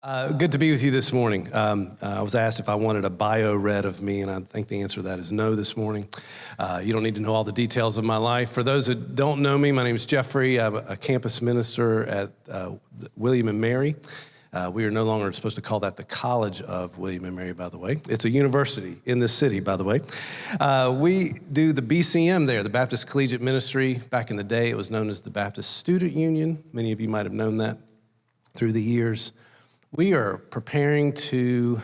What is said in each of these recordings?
Good to be with you this morning. I was asked if I wanted a bio read of me, and I think the answer to that is no this morning. You don't need to know all the details of my life. For those that don't know me, my name is Jeffrey. I'm a campus minister at William & Mary. We are no longer supposed to call that the College of William & Mary, by the way. It's a university in this city, by the way. We do the BCM there, the Baptist Collegiate Ministry. Back in the day, it was known as the Baptist Student Union. Many of you might have known that through the years. We are preparing to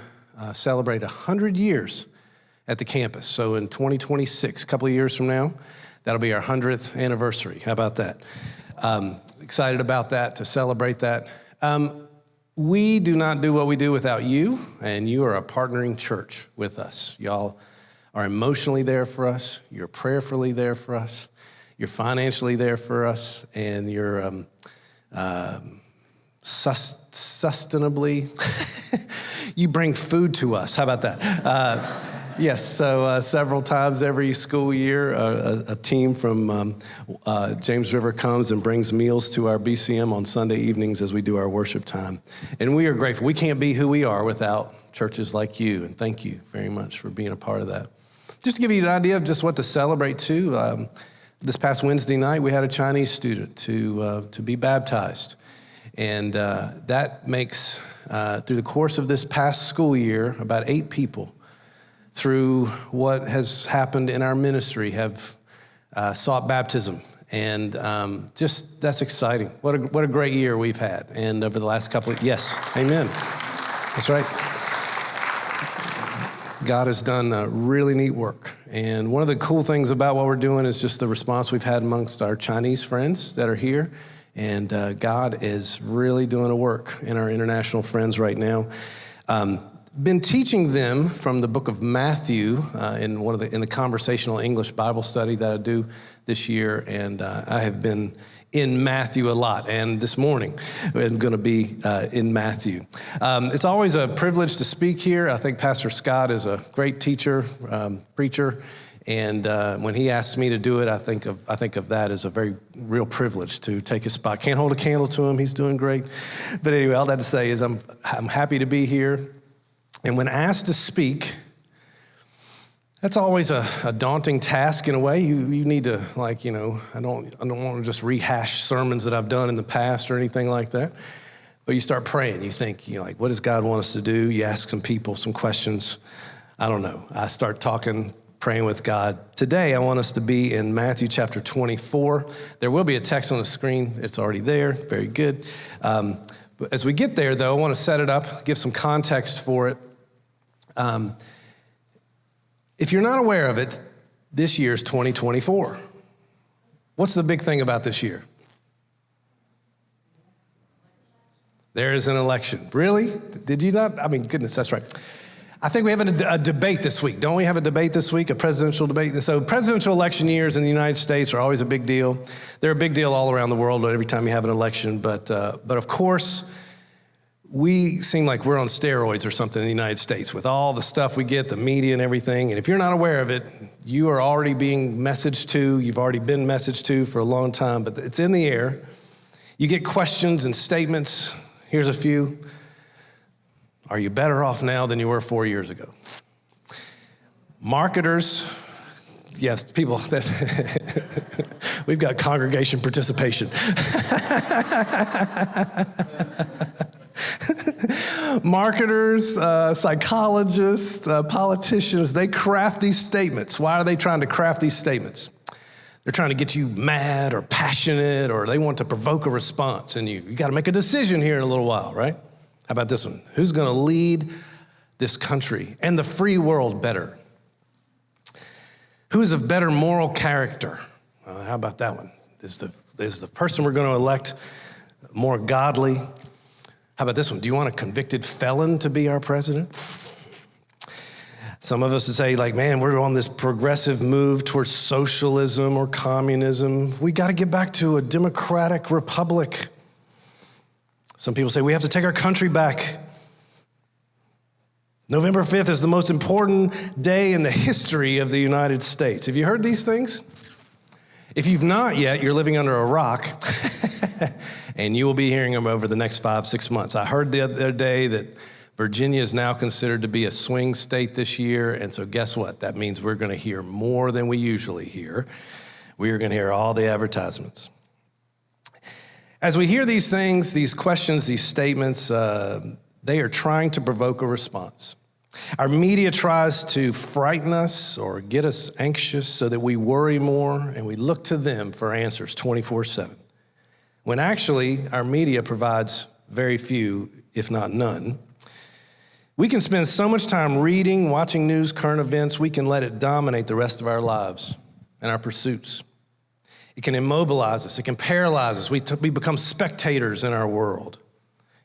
celebrate 100 years at the campus. So in 2026, a couple of years from now, that'll be our 100th anniversary. How about that? Excited about that, to celebrate that. We do not do what we do without you, and you are a partnering church with us. Y'all are emotionally there for us. You're prayerfully there for us. You're financially there for us, and you're sustainably, you bring food to us. How about that? Yes, so several times every school year, a team from James River comes and brings meals to our BCM on Sunday evenings as we do our worship time. And we are grateful. We can't be who we are without churches like you, and thank you very much for being a part of that. Just to give you an idea of just what to celebrate too, this past Wednesday night, we had a Chinese student to be baptized. And that makes, through the course of this past school year, about 8 people through what has happened in our ministry have sought baptism. And just, that's exciting. What a great year we've had. And over the last couple of, yes, amen. That's right. God has done really neat work. And one of the cool things about what we're doing is just the response we've had amongst our Chinese friends that are here. And God is really doing a work in our international friends right now. Been teaching them from the book of Matthew in the conversational English Bible study that I do this year, and I have been in Matthew a lot. And this morning, I'm going to be in Matthew. It's always a privilege to speak here. I think Pastor Scott is a great teacher, preacher. And when he asks me to do it, I think of that as a very real privilege to take his spot. Can't hold a candle to him. He's doing great. But anyway, all that to say is I'm happy to be here. And when asked to speak, that's always a daunting task in a way. You need to, I don't want to just rehash sermons that I've done in the past or anything like that. But you start praying. You think, what does God want us to do? You ask some people some questions. I don't know. I start praying with God. Today, I want us to be in Matthew chapter 24. There will be a text on the screen. It's already there. Very good. But as we get there, though, I want to set it up, give some context for it. If you're not aware of it, this year's 2024. What's the big thing about this year? There is an election. Really? Did you not? I mean, goodness, that's right. I think we have a debate this week. Don't we have a debate this week, a presidential debate? So presidential election years in the United States are always a big deal. They're a big deal all around the world every time you have an election. But of course, we seem like we're on steroids or something in the United States with all the stuff we get, the media and everything. And if you're not aware of it, you are already being messaged to. You've already been messaged to for a long time, but it's in the air. You get questions and statements. Here's a few. Are you better off now than you were 4 years ago? Marketers, yes, people, we've got congregation participation. Marketers, psychologists, politicians, they craft these statements. Why are they trying to craft these statements? They're trying to get you mad or passionate, or they want to provoke a response in you. You got to make a decision here in a little while, right? How about this one? Who's going to lead this country and the free world better? Who is of better moral character? How about that one? Is the person we're going to elect more godly? How about this one? Do you want a convicted felon to be our president? Some of us would say, man, we're on this progressive move towards socialism or communism. We got to get back to a democratic republic. Some people say we have to take our country back. November 5th is the most important day in the history of the United States. Have you heard these things? If you've not yet, you're living under a rock, and you will be hearing them over the next 5-6 months. I heard the other day that Virginia is now considered to be a swing state this year, and so guess what? That means we're going to hear more than we usually hear. We are going to hear all the advertisements. As we hear these things, these questions, these statements, they are trying to provoke a response. Our media tries to frighten us or get us anxious so that we worry more and we look to them for answers 24/7. When actually our media provides very few, if not none. We can spend so much time reading, watching news, current events, we can let it dominate the rest of our lives and our pursuits. It can immobilize us, it can paralyze us, we become spectators in our world.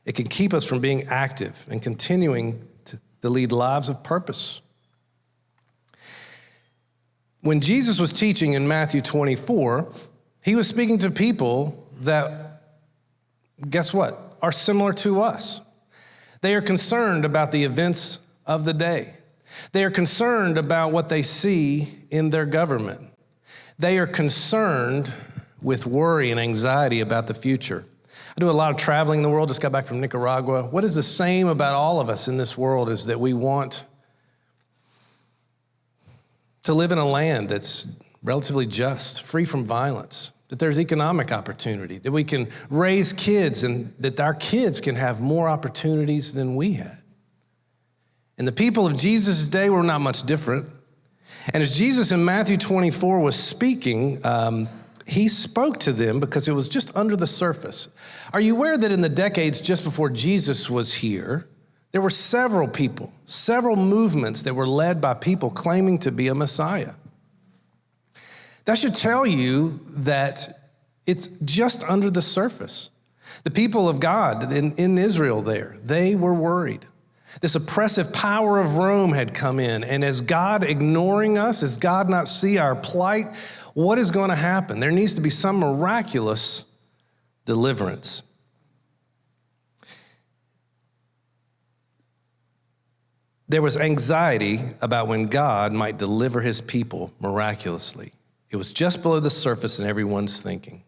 It can keep us from being active and continuing to lead lives of purpose. When Jesus was teaching in Matthew 24, he was speaking to people that, guess what, are similar to us. They are concerned about the events of the day. They are concerned about what they see in their government. They are concerned with worry and anxiety about the future. I do a lot of traveling in the world, just got back from Nicaragua. What is the same about all of us in this world is that we want to live in a land that's relatively just, free from violence, that there's economic opportunity, that we can raise kids and that our kids can have more opportunities than we had. And the people of Jesus' day were not much different. And as Jesus in Matthew 24 was speaking, he spoke to them because it was just under the surface. Are you aware that in the decades just before Jesus was here, there were several people, several movements that were led by people claiming to be a Messiah? That should tell you that it's just under the surface. The people of God in Israel there, they were worried. This oppressive power of Rome had come in, and as God ignoring us, as God not see our plight, what is going to happen? There needs to be some miraculous deliverance. There was anxiety about when God might deliver his people miraculously. It was just below the surface in everyone's thinking.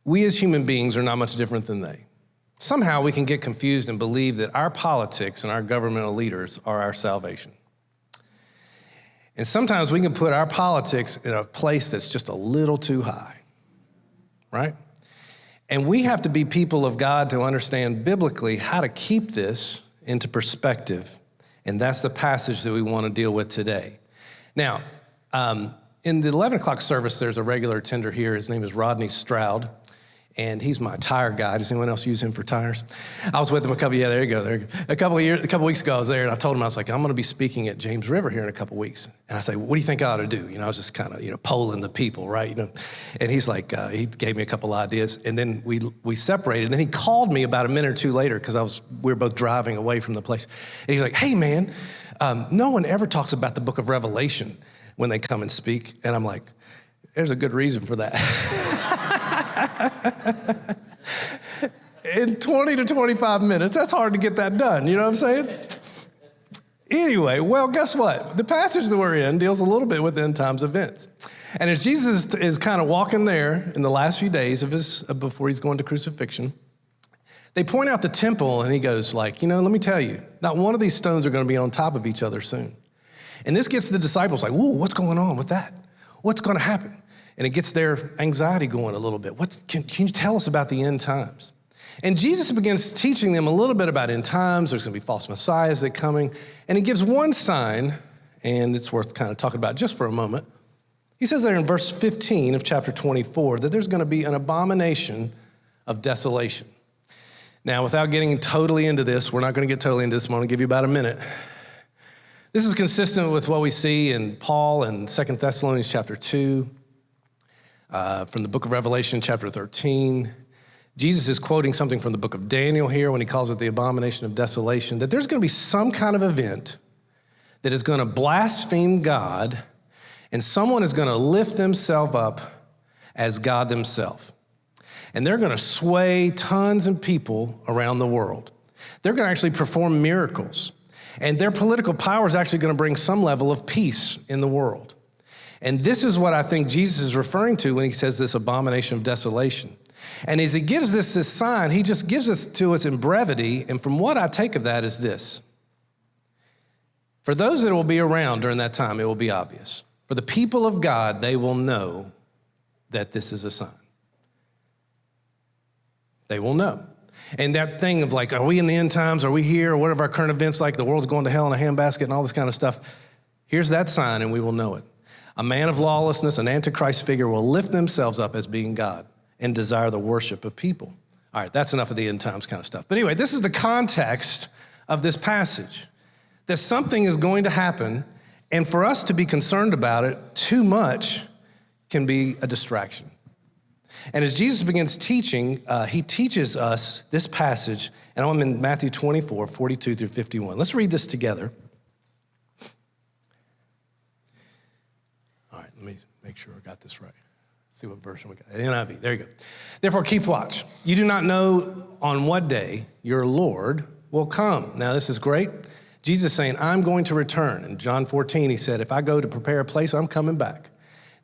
We as human beings are not much different than they. Somehow we can get confused and believe that our politics and our governmental leaders are our salvation. And sometimes we can put our politics in a place that's just a little too high, right? And we have to be people of God to understand biblically how to keep this into perspective. And that's the passage that we want to deal with today. Now, in the 11 o'clock service, there's a regular attender here. His name is Rodney Stroud. And he's my tire guy. Does anyone else use him for tires? I was with him a couple weeks ago I was there, and I told him, I was like, I'm gonna be speaking at James River here in a couple weeks. And I say, what do you think I ought to do? I was just kind of, polling the people, right? And he's like, he gave me a couple ideas, and then we separated. And then he called me about a minute or two later, because we were both driving away from the place. And he's like, hey man, no one ever talks about the book of Revelation when they come and speak. And I'm like, there's a good reason for that. In 20 to 25 minutes, that's hard to get that done, you know what I'm saying? Anyway, well, guess what? The passage that we're in deals a little bit with end times events. And as Jesus is kind of walking there in the last few days of before he's going to crucifixion, they point out the temple and he goes like, let me tell you, not one of these stones are going to be on top of each other soon. And this gets the disciples like, whoa, what's going on with that? What's going to happen? And it gets their anxiety going a little bit. Can you tell us about the end times? And Jesus begins teaching them a little bit about end times. There's going to be false messiahs that are coming. And he gives one sign, and it's worth kind of talking about just for a moment. He says there in verse 15 of chapter 24 that there's going to be an abomination of desolation. Now, without getting totally into this, we're not going to get totally into this. I'm going to give you about a minute. This is consistent with what we see in Paul in 2 Thessalonians chapter 2. From the book of Revelation, chapter 13. Jesus is quoting something from the book of Daniel here when he calls it the abomination of desolation, that there's going to be some kind of event that is going to blaspheme God, and someone is going to lift themselves up as God themselves. And they're going to sway tons of people around the world. They're going to actually perform miracles. And their political power is actually going to bring some level of peace in the world. And this is what I think Jesus is referring to when he says this abomination of desolation. And as he gives this sign, he just gives it to us in brevity. And from what I take of that is this. For those that will be around during that time, it will be obvious. For the people of God, they will know that this is a sign. They will know. And that thing of like, are we in the end times? Are we here? Or what are our current events like? The world's going to hell in a handbasket and all this kind of stuff. Here's that sign and we will know it. A man of lawlessness, an antichrist figure, will lift themselves up as being God and desire the worship of people. All right, that's enough of the end times kind of stuff. But anyway, this is the context of this passage. That something is going to happen, and for us to be concerned about it too much can be a distraction. And as Jesus begins teaching, he teaches us this passage, and I'm in Matthew 24, 42 through 51. Let's read this together. All right, let me make sure I got this right. Let's see what version we got. NIV, there you go. Therefore, keep watch. You do not know on what day your Lord will come. Now, this is great. Jesus saying, I'm going to return. In John 14, he said, if I go to prepare a place, I'm coming back.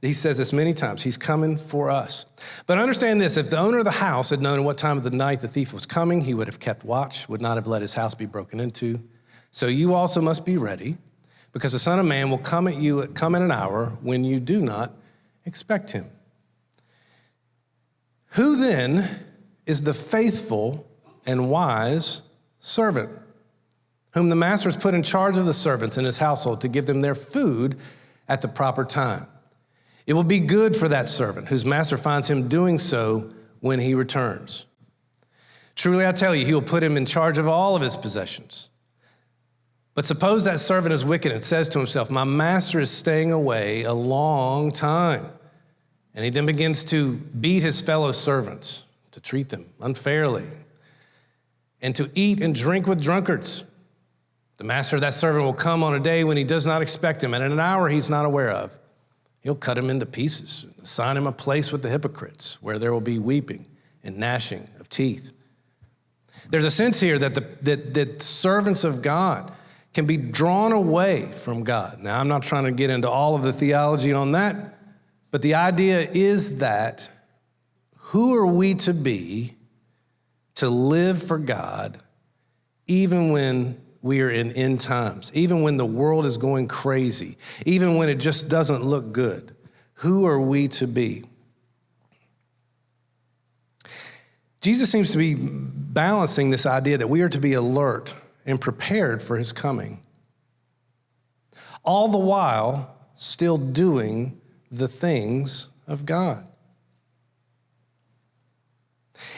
He says this many times. He's coming for us. But understand this, if the owner of the house had known at what time of the night the thief was coming, he would have kept watch, would not have let his house be broken into. So you also must be ready, because the Son of Man will come at an hour when you do not expect him. Who then is the faithful and wise servant, whom the master has put in charge of the servants in his household to give them their food at the proper time? It will be good for that servant whose master finds him doing so when he returns. Truly, I tell you, he will put him in charge of all of his possessions. But suppose that servant is wicked and says to himself, my master is staying away a long time. And he then begins to beat his fellow servants, to treat them unfairly, and to eat and drink with drunkards. The master of that servant will come on a day when he does not expect him, and in an hour he's not aware of. He'll cut him into pieces, assign him a place with the hypocrites, where there will be weeping and gnashing of teeth. There's a sense here that servants of God can be drawn away from God. Now, I'm not trying to get into all of the theology on that, but the idea is that who are we to be to live for God even when we are in end times, even when the world is going crazy, even when it just doesn't look good? Who are we to be? Jesus seems to be balancing this idea that we are to be alert and prepared for his coming, all the while still doing the things of God.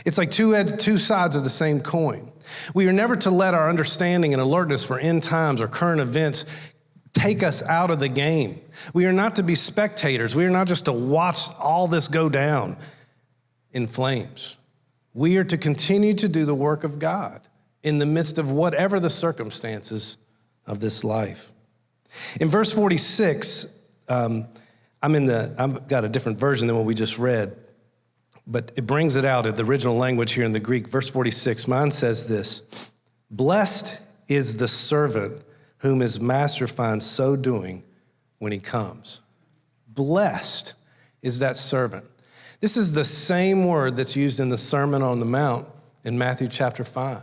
It's like two sides of the same coin. We are never to let our understanding and alertness for end times or current events take us out of the game. We are not to be spectators. We are not just to watch all this go down in flames. We are to continue to do the work of God in the midst of whatever the circumstances of this life. In verse 46, I've got a different version than what we just read, but it brings it out of the original language here in the Greek. Verse 46, mine says this: blessed is the servant whom his master finds so doing when he comes. Blessed is that servant. This is the same word that's used in the Sermon on the Mount in Matthew chapter 5.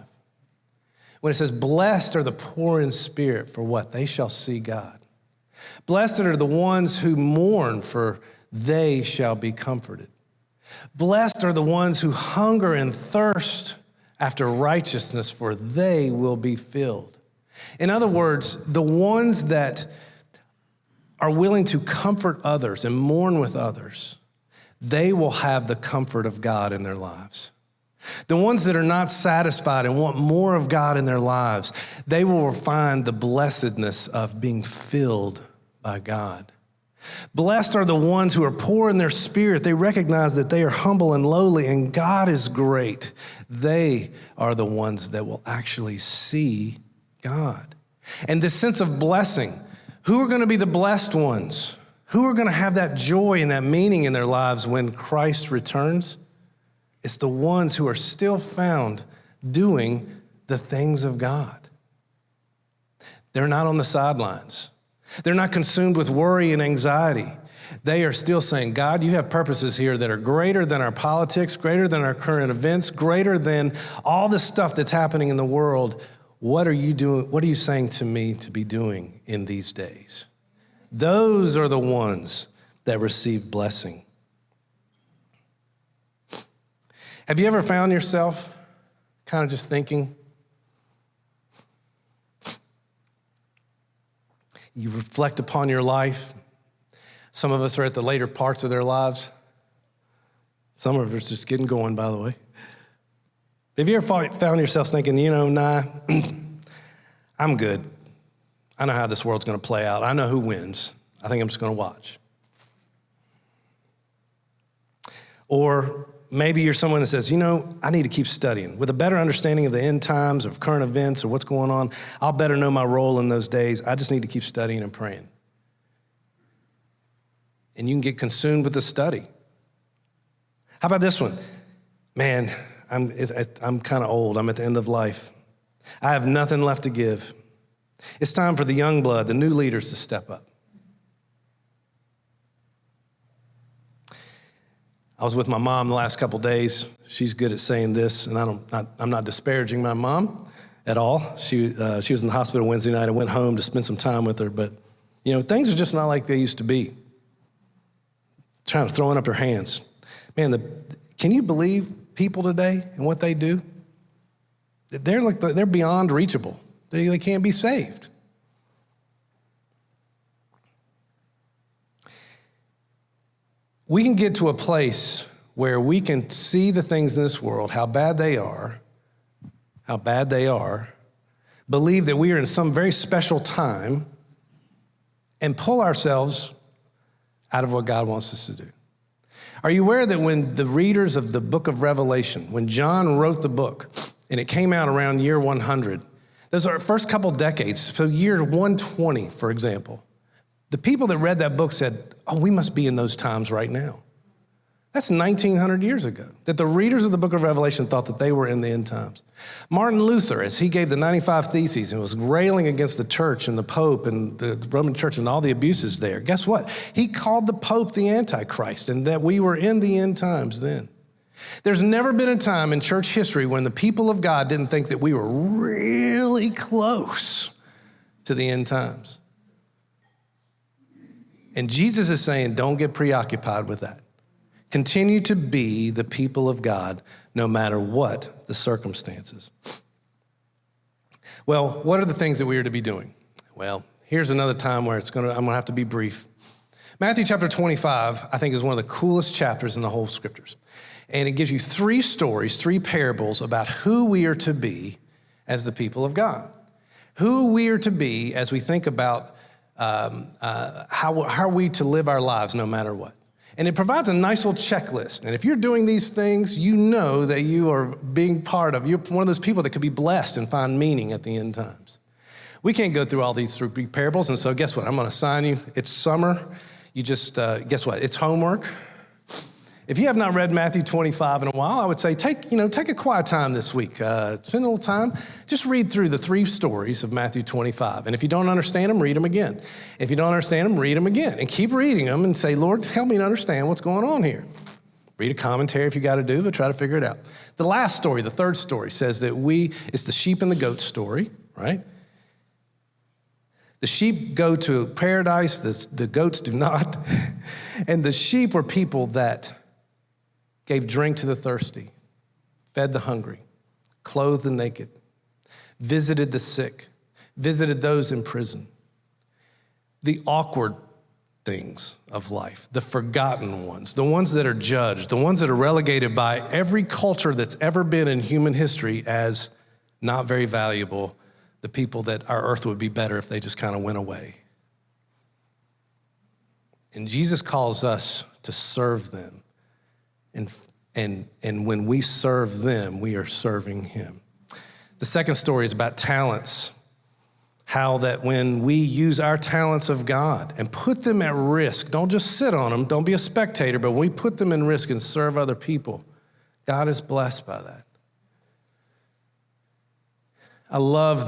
When it says, blessed are the poor in spirit, for what? They shall see God. Blessed are the ones who mourn, for they shall be comforted. Blessed are the ones who hunger and thirst after righteousness, for they will be filled. In other words, the ones that are willing to comfort others and mourn with others, they will have the comfort of God in their lives. The ones that are not satisfied and want more of God in their lives, they will find the blessedness of being filled by God. Blessed are the ones who are poor in their spirit. They recognize that they are humble and lowly, and God is great. They are the ones that will actually see God. And this sense of blessing, who are going to be the blessed ones? Who are going to have that joy and that meaning in their lives when Christ returns? It's the ones who are still found doing the things of God. They're not on the sidelines. They're not consumed with worry and anxiety. They are still saying, God, you have purposes here that are greater than our politics, greater than our current events, greater than all the stuff that's happening in the world. What are you doing? What are you saying to me to be doing in these days? Those are the ones that receive blessing. Have you ever found yourself kind of just thinking? You reflect upon your life. Some of us are at the later parts of their lives. Some of us just getting going, by the way. Have you ever found yourself thinking, nah, I'm good. I know how this world's going to play out. I know who wins. I think I'm just going to watch. Or maybe you're someone that says, I need to keep studying. With a better understanding of the end times, of current events, or what's going on, I'll better know my role in those days. I just need to keep studying and praying. And you can get consumed with the study. How about this one? Man, I'm kind of old. I'm at the end of life. I have nothing left to give. It's time for the young blood, the new leaders to step up. I was with my mom the last couple days. She's good at saying this, and I'm not disparaging my mom at all. She was in the hospital Wednesday night. I went home to spend some time with her, but things are just not like they used to be. Throwing up their hands. Man, can you believe people today and what they do? They're beyond reachable. They can't be saved. We can get to a place where we can see the things in this world, how bad they are, believe that we are in some very special time, and pull ourselves out of what God wants us to do. Are you aware that when the readers of the book of Revelation, when John wrote the book, and it came out around year 100, those are our first couple decades, so year 120, for example, the people that read that book said, we must be in those times right now. That's 1,900 years ago, that the readers of the book of Revelation thought that they were in the end times. Martin Luther, as he gave the 95 Theses and was railing against the church and the Pope and the Roman church and all the abuses there, guess what? He called the Pope the Antichrist, and that we were in the end times then. There's never been a time in church history when the people of God didn't think that we were really close to the end times. And Jesus is saying, don't get preoccupied with that. Continue to be the people of God no matter what the circumstances. Well, what are the things that we are to be doing? Well, here's another time where I'm going to have to be brief. Matthew chapter 25, I think, is one of the coolest chapters in the whole scriptures. And it gives you 3 stories, 3 parables about who we are to be as the people of God. Who we are to be as we think about how are we to live our lives no matter what. And it provides a nice little checklist. And if you're doing these things, you know that you are being you're one of those people that could be blessed and find meaning at the end times. We can't go through all these 3 parables, and so guess what? I'm going to assign you. It's summer. You just, guess what? It's homework. If you have not read Matthew 25 in a while, I would say take a quiet time this week. Spend a little time. Just read through the 3 stories of Matthew 25. And if you don't understand them, read them again. If you don't understand them, read them again. And keep reading them and say, Lord, help me to understand what's going on here. Read a commentary if you got to do, but try to figure it out. The last story, the 3rd story, says that it's the sheep and the goat story, right? The sheep go to paradise, the goats do not. And the sheep were people that gave drink to the thirsty, fed the hungry, clothed the naked, visited the sick, visited those in prison. The awkward things of life, the forgotten ones, the ones that are judged, the ones that are relegated by every culture that's ever been in human history as not very valuable, the people that our earth would be better if they just kind of went away. And Jesus calls us to serve them. And when we serve them, we are serving him. The second story is about talents. How that when we use our talents of God and put them at risk, don't just sit on them, don't be a spectator, but when we put them in risk and serve other people, God is blessed by that. I love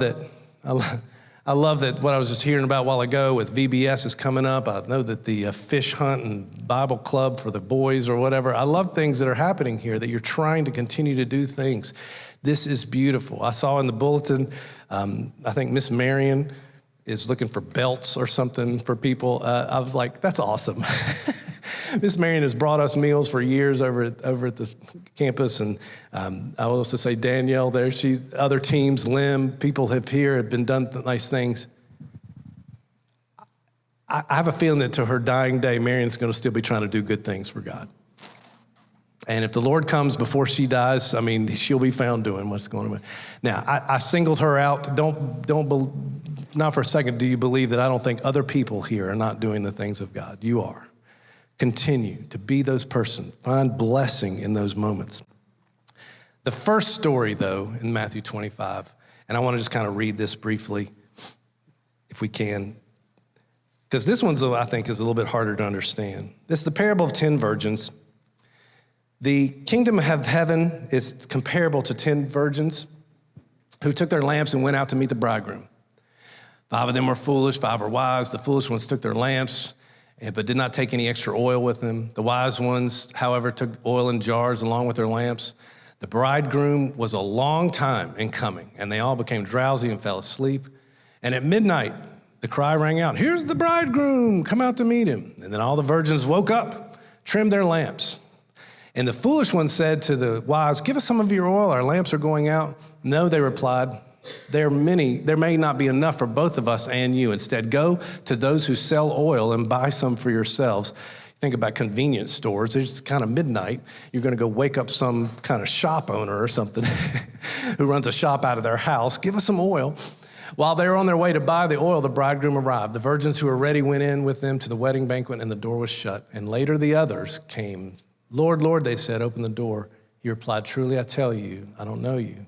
I love that what I was just hearing about a while ago with VBS is coming up. I know that the fish hunt and Bible club for the boys or whatever. I love things that are happening here, that you're trying to continue to do things. This is beautiful. I saw in the bulletin, I think Miss Marion is looking for belts or something for people. I was like, that's awesome. Miss Marion has brought us meals for years over at the campus, and I will also say Danielle there. Other teams, Lim, people have been done nice things. I have a feeling that to her dying day, Marion's going to still be trying to do good things for God. And if the Lord comes before she dies, I mean, she'll be found doing what's going on. Now, I singled her out. Not for a second do you believe that I don't think other people here are not doing the things of God. You are. Continue to be those person. Find blessing in those moments. The first story, though, in Matthew 25, and I want to just kind of read this briefly, if we can, because this one's, I think, is a little bit harder to understand. This is the parable of 10 virgins. The kingdom of heaven is comparable to 10 virgins who took their lamps and went out to meet the bridegroom. 5 of them were foolish, 5 were wise. The foolish ones took their lamps, but did not take any extra oil with them. The wise ones, however, took oil in jars along with their lamps. The bridegroom was a long time in coming, and they all became drowsy and fell asleep. And at midnight, the cry rang out, "Here's the bridegroom, come out to meet him." And then all the virgins woke up, trimmed their lamps. And the foolish one said to the wise, "Give us some of your oil, our lamps are going out." "No," they replied, there may not be enough for both of us and you. Instead, go to those who sell oil and buy some for yourselves." Think about convenience stores. It's kind of midnight. You're going to go wake up some kind of shop owner or something who runs a shop out of their house. "Give us some oil." While they were on their way to buy the oil, the bridegroom arrived. The virgins who were ready went in with them to the wedding banquet, and the door was shut. And later the others came. "Lord, Lord," they said, "open the door." He replied, "Truly I tell you, I don't know you.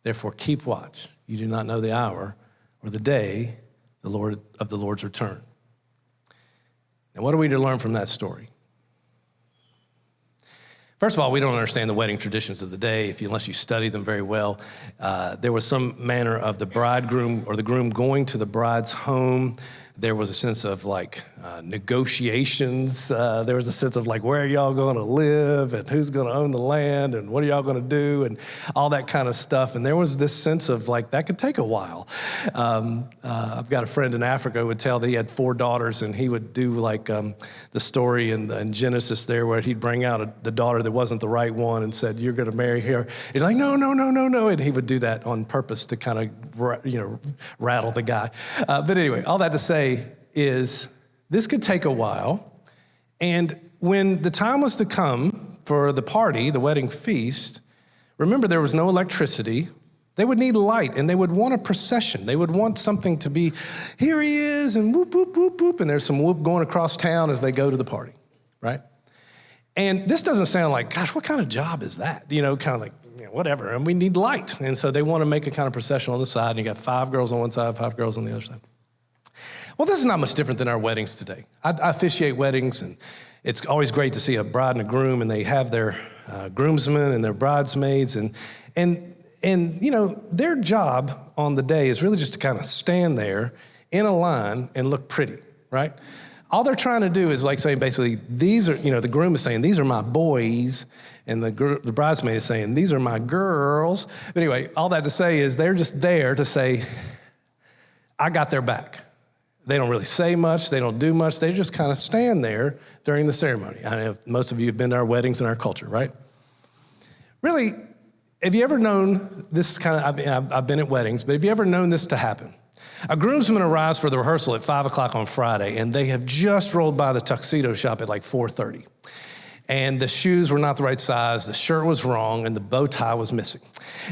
Therefore, keep watch. You do not know the hour or the day of the Lord's return." Now, what are we to learn from that story? First of all, we don't understand the wedding traditions of the day unless you study them very well. There was some manner of the bridegroom or the groom going to the bride's home. There was a sense of negotiations. There was a sense of where are y'all going to live and who's going to own the land and what are y'all going to do and all that kind of stuff. And there was this sense of that could take a while. I've got a friend in Africa who would tell that he had 4 daughters, and he would do the story in Genesis there where he'd bring out the daughter that wasn't the right one and said, "You're going to marry her." He's like, "No, no, no, no, no." And he would do that on purpose to kind of rattle the guy. But anyway, all that to say is this could take a while. And when the time was to come for the party, the wedding feast, remember there was no electricity. They would need light, and they would want a procession. They would want something to be, here he is, and whoop, whoop, whoop, whoop, and there's some whoop going across town as they go to the party, right? And this doesn't sound like, gosh, what kind of job is that? Whatever, and we need light. And so they want to make a kind of procession on the side, and you got 5 girls on one side, 5 girls on the other side. Well, this is not much different than our weddings today. I officiate weddings, and it's always great to see a bride and a groom, and they have their groomsmen and their bridesmaids, and their job on the day is really just to kind of stand there in a line and look pretty, right? All they're trying to do is saying basically, these are, the groom is saying, "These are my boys," and the bridesmaid is saying, "These are my girls." But anyway, all that to say is they're just there to say, "I got their back." They don't really say much. They don't do much. They just kind of stand there during the ceremony. I know most of you have been to our weddings in our culture, right? Really, have you ever known this I've been at weddings, but have you ever known this to happen? A groomsman arrives for the rehearsal at 5 o'clock on Friday, and they have just rolled by the tuxedo shop at 4:30. And the shoes were not the right size, the shirt was wrong, and the bow tie was missing.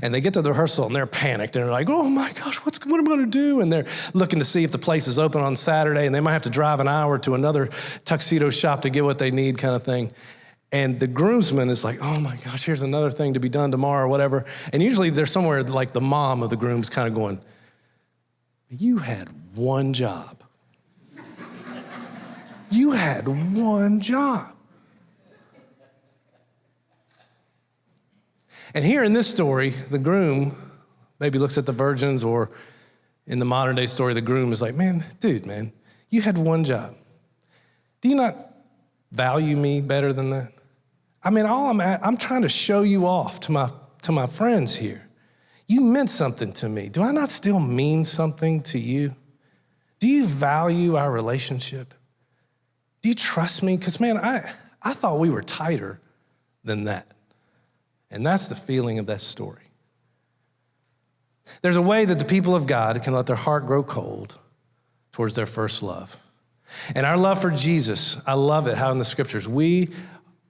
And they get to the rehearsal, and they're panicked, and they're like, "Oh my gosh, what am I gonna do?" And they're looking to see if the place is open on Saturday, and they might have to drive an hour to another tuxedo shop to get what they need, kind of thing. And the groomsman is like, "Oh my gosh, here's another thing to be done tomorrow," or whatever. And usually there's somewhere the mom of the groom's kind of going, "You had one job. You had one job." And here in this story, the groom maybe looks at the virgins, or in the modern day story, the groom is like, man, you had one job. Do you not value me better than that? I mean, I'm trying to show you off to my friends here. You meant something to me. Do I not still mean something to you? Do you value our relationship? Do you trust me? Because, man, I thought we were tighter than that. And that's the feeling of that story. There's a way that the people of God can let their heart grow cold towards their first love. And our love for Jesus, I love it how in the scriptures we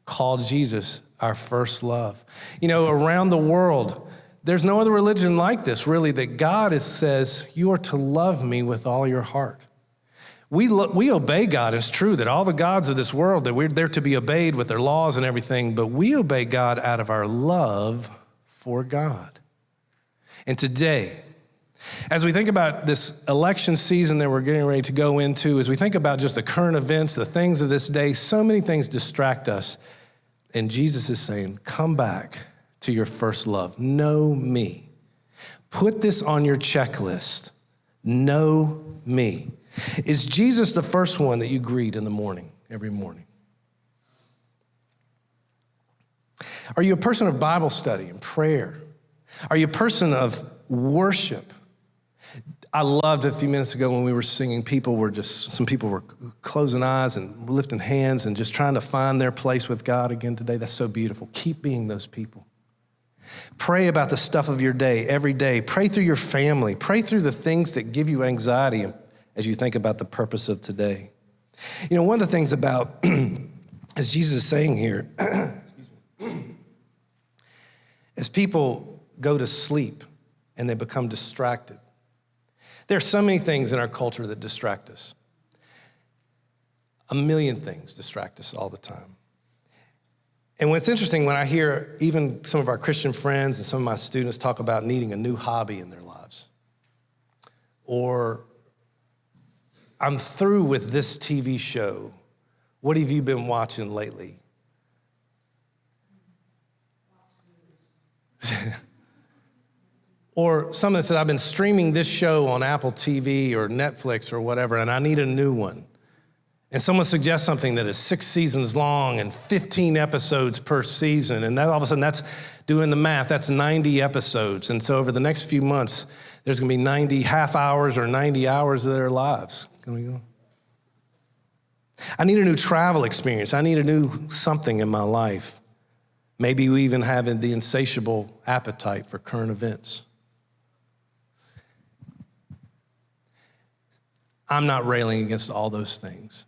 call Jesus our first love. You know, around the world, there's no other religion like this, really, that God says, you are to love me with all your heart. We obey God. It's true that all the gods of this world, that they're to be obeyed with their laws and everything, but we obey God out of our love for God. And today, as we think about this election season that we're getting ready to go into, as we think about just the current events, the things of this day, so many things distract us. And Jesus is saying, come back to your first love. Know me. Put this on your checklist. Know me. Is Jesus the first one that you greet in the morning, every morning? Are you a person of Bible study and prayer? Are you a person of worship? I loved a few minutes ago when we were singing, some people were closing eyes and lifting hands and just trying to find their place with God again today. That's so beautiful. Keep being those people. Pray about the stuff of your day every day. Pray through your family. Pray through the things that give you anxiety as you think about the purpose of today. You know, one of the things about, as Jesus is saying here, as people go to sleep and they become distracted, there are so many things in our culture that distract us. A million things distract us all the time. And what's interesting, when I hear even some of our Christian friends and some of my students talk about needing a new hobby in their lives, or I'm through with this TV show, what have you been watching lately? Or someone said, I've been streaming this show on Apple TV or Netflix or whatever, and I need a new one. And someone suggests something that is 6 seasons long and 15 episodes per season. And that all of a sudden, that's doing the math, that's 90 episodes. And so over the next few months, there's gonna be 90 half hours or 90 hours of their lives. Can we go? I need a new travel experience. I need a new something in my life. Maybe we even have the insatiable appetite for current events. I'm not railing against all those things.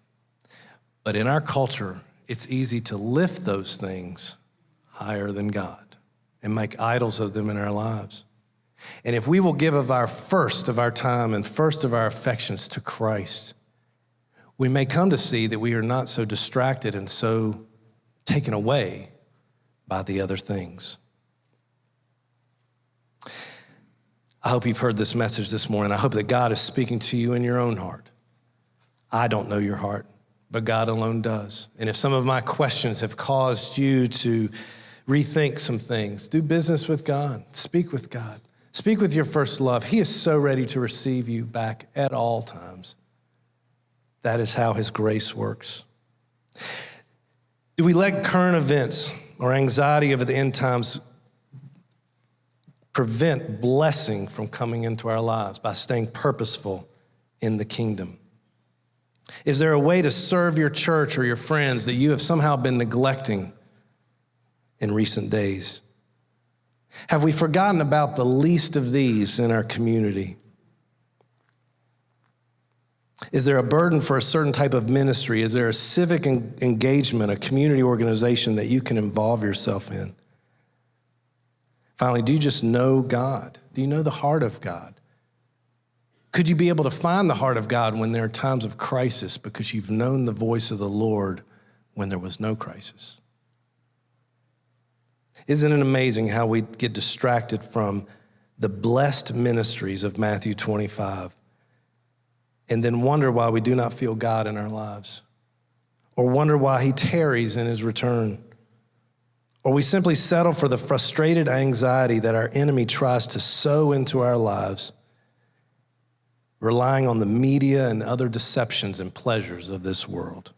But in our culture, it's easy to lift those things higher than God and make idols of them in our lives. And if we will give of our first of our time and first of our affections to Christ, we may come to see that we are not so distracted and so taken away by the other things. I hope you've heard this message this morning. I hope that God is speaking to you in your own heart. I don't know your heart, but God alone does. And if some of my questions have caused you to rethink some things, do business with God, speak with God, speak with your first love. He is so ready to receive you back at all times. That is how his grace works. Do we let current events or anxiety over the end times prevent blessing from coming into our lives by staying purposeful in the kingdom? Is there a way to serve your church or your friends that you have somehow been neglecting in recent days? Have we forgotten about the least of these in our community? Is there a burden for a certain type of ministry? Is there a civic engagement, a community organization that you can involve yourself in? Finally, do you just know God? Do you know the heart of God? Could you be able to find the heart of God when there are times of crisis because you've known the voice of the Lord when there was no crisis? Isn't it amazing how we get distracted from the blessed ministries of Matthew 25 and then wonder why we do not feel God in our lives, or wonder why he tarries in his return? Or we simply settle for the frustrated anxiety that our enemy tries to sow into our lives relying on the media and other deceptions and pleasures of this world.